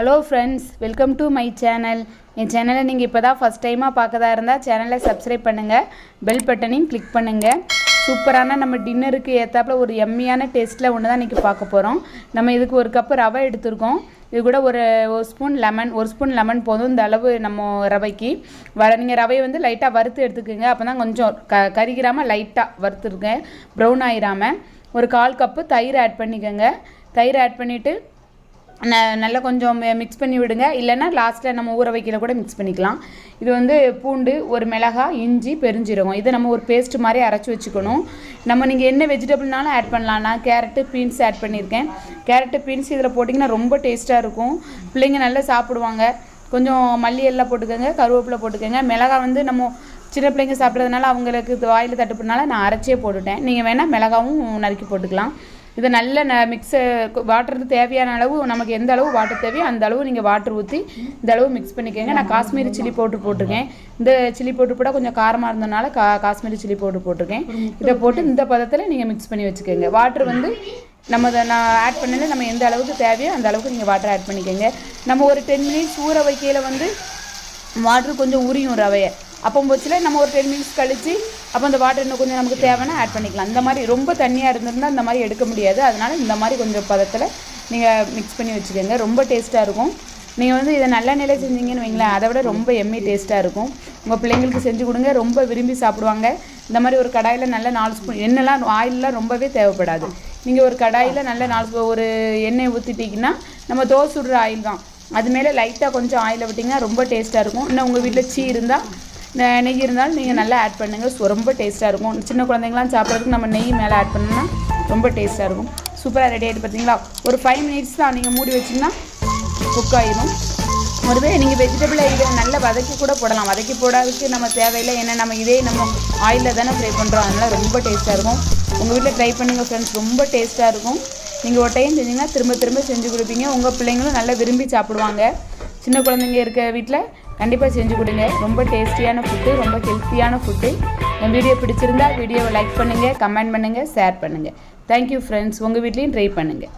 Hello friends, welcome to my channel. என் சேனலை நீங்கள் இப்போ தான் ஃபஸ்ட் டைமாக பார்க்கதா இருந்தால் சேனலை சப்ஸ்கிரைப் பண்ணுங்கள், பெல் பட்டனையும் கிளிக் பண்ணுங்கள். சூப்பரான நம்ம டின்னருக்கு ஏற்றாப்புல ஒரு எம்மியான டேஸ்ட்டில் ஒன்று தான் இன்றைக்கி பார்க்க போகிறோம். நம்ம இதுக்கு ஒரு கப்பு ரவை எடுத்துருக்கோம். இது கூட ஒரு ஸ்பூன் லெமன் போதும். இந்த அளவு நம்ம ரவைக்கு நீங்கள் ரவையை வந்து லைட்டாக வறுத்து எடுத்துக்கோங்க. அப்போ தான் கொஞ்சம் கரிகிராமல் லைட்டாக வறுத்துருக்கேன், ப்ரௌன் ஆகிராமல். ஒரு 1/4 கப்பு தயிர் ஆட் பண்ணிக்கோங்க. தயிர் ஆட் பண்ணிவிட்டு நல்லா கொஞ்சம் மிக்ஸ் பண்ணி விடுங்க. இல்லைன்னா லாஸ்ட்டில் நம்ம ஊற வைக்கல கூட மிக்ஸ் பண்ணிக்கலாம். இது வந்து பூண்டு, ஒரு மிளகாய், இஞ்சி, பெருஞ்சீரகம், இதை நம்ம ஒரு பேஸ்ட் மாதிரி அரைச்சி வச்சுக்கணும். நீங்கள் என்ன வெஜிடபிள்னாலும் ஆட் பண்ணலாம். நான் கேரட்டு, பீன்ஸ் ஆட் பண்ணியிருக்கேன். கேரட்டு, பீன்ஸ் இதில் போட்டிங்கன்னா ரொம்ப டேஸ்ட்டாக இருக்கும். பிள்ளைங்க நல்லா சாப்பிடுவாங்க. கொஞ்சம் மல்லி எல்லாம் போட்டுக்கோங்க, கருவேப்பிலை போட்டுக்கோங்க. மிளகாய் வந்து நம்ம சின்ன பிள்ளைங்க சாப்பிட்றதுனால அவங்களுக்கு வாயில் தட்டுப்புனால நான் அரைச்சே போட்டுட்டேன். நீங்கள் வேணால் மிளகாவும் நறுக்கி போட்டுக்கலாம். இதை நல்ல வாட்டர் தேவையான அளவு, நமக்கு எந்த அளவு வாட்டர் தேவையோ அந்த அளவு நீங்கள் வாட்டர் ஊற்றி இந்த அளவு மிக்ஸ் பண்ணிக்கோங்க. நான் காஷ்மீரி சில்லி பவுடர் போட்டிருக்கேன். இந்த சில்லி பவுடர் போட கொஞ்சம் காரமாக இருந்ததுனால காஷ்மீரி சில்லி பவுடர் போட்டிருக்கேன். இதை போட்டு இந்த பதத்தில் நீங்கள் மிக்ஸ் பண்ணி வச்சுக்கோங்க. வாட்டர் வந்து நான் ஆட் பண்ணல, நம்ம எந்த அளவுக்கு தேவையோ அந்த அளவுக்கு நீங்கள் வாட்டர் ஆட் பண்ணிக்கோங்க. நம்ம ஒரு 10 மினிட்ஸ் ஊற வைக்கையில் வந்து வாட்டர் கொஞ்சம் உரியும் ரவையை. அப்போ போச்சில் நம்ம ஒரு 10 மினிட்ஸ் கழித்து அப்போ அந்த வாட்டர் இன்னும் கொஞ்சம் நமக்கு தேவைன்னா ஆட் பண்ணிக்கலாம். இந்த மாதிரி ரொம்ப தண்ணியாக இருந்திருந்தால் இந்த மாதிரி எடுக்க முடியாது. அதனால் இந்த மாதிரி கொஞ்சம் பதத்தில் நீங்கள் மிக்ஸ் பண்ணி வச்சுக்கோங்க. ரொம்ப டேஸ்ட்டாக இருக்கும். நீங்கள் வந்து இதை நல்லெண்ணெயில செஞ்சீங்கன்னு வைங்களேன், அதை விட ரொம்ப எம்மி டேஸ்ட்டாக இருக்கும். உங்கள் பிள்ளைங்களுக்கு செஞ்சு கொடுங்க, ரொம்ப விரும்பி சாப்பிடுவாங்க. இந்த மாதிரி ஒரு கடாயில் நல்ல 4 ஸ்பூன் எண்ணெய்லாம், ஆயிலெலாம் ரொம்பவே தேவைப்படாது. நீங்கள் ஒரு கடாயில் நல்ல 4 ஒரு எண்ணெய் ஊற்றிட்டிங்கன்னா, நம்ம தோசை சுடுற ஆயில் தான், அது மேலே லைட்டாக கொஞ்சம் ஆயிலை விட்டிங்கன்னா ரொம்ப டேஸ்ட்டாக இருக்கும். இன்னும் உங்கள் வீட்டில் சீ இருந்தால், நெய் இருந்தாலும் நீங்கள் நல்லா ஆட் பண்ணுங்கள். ரொம்ப டேஸ்ட்டாக இருக்கும். சின்ன குழந்தைங்களாம் சாப்பிட்றதுக்கு நம்ம நெய் மேலே ஆட் பண்ணோம்னா ரொம்ப டேஸ்ட்டாக இருக்கும். சூப்பராக ரெடி ஆகிட்டு பார்த்தீங்களா? ஒரு 5 மினிட்ஸ் தான் நீங்கள் மூடி வச்சிங்கன்னா குக் ஆகிடும். ஒருவே நீங்கள் வெஜிடபிளை இதை நல்லா வதக்கி கூட போடலாம். வதக்கி போடாததுக்கு நம்ம தேவையில்லை. ஏன்னா நம்ம ஆயிலில் தானே ஃப்ரை பண்ணுறோம். அதனால் ரொம்ப டேஸ்ட்டாக இருக்கும். உங்கள் வீட்டில் ட்ரை பண்ணுங்கள் ஃப்ரெண்ட்ஸ், ரொம்ப டேஸ்ட்டாக இருக்கும். நீங்கள் ஒரு டைம் செஞ்சிங்கன்னா திரும்ப திரும்ப செஞ்சு கொடுப்பீங்க. உங்கள் பிள்ளைங்களும் நல்லா விரும்பி சாப்பிடுவாங்க. சின்ன குழந்தைங்க இருக்க வீட்டில் கண்டிப்பாக செஞ்சு கொடுங்க. ரொம்ப டேஸ்டியான ஃபுட்டு, ரொம்ப ஹெல்த்தியான ஃபுட்டு. என் வீடியோ பிடிச்சிருந்தா வீடியோவை லைக் பண்ணுங்கள், கமெண்ட் பண்ணுங்கள், ஷேர் பண்ணுங்கள். Thank you friends. உங்கள் வீட்லேயும் ட்ரை பண்ணுங்கள்.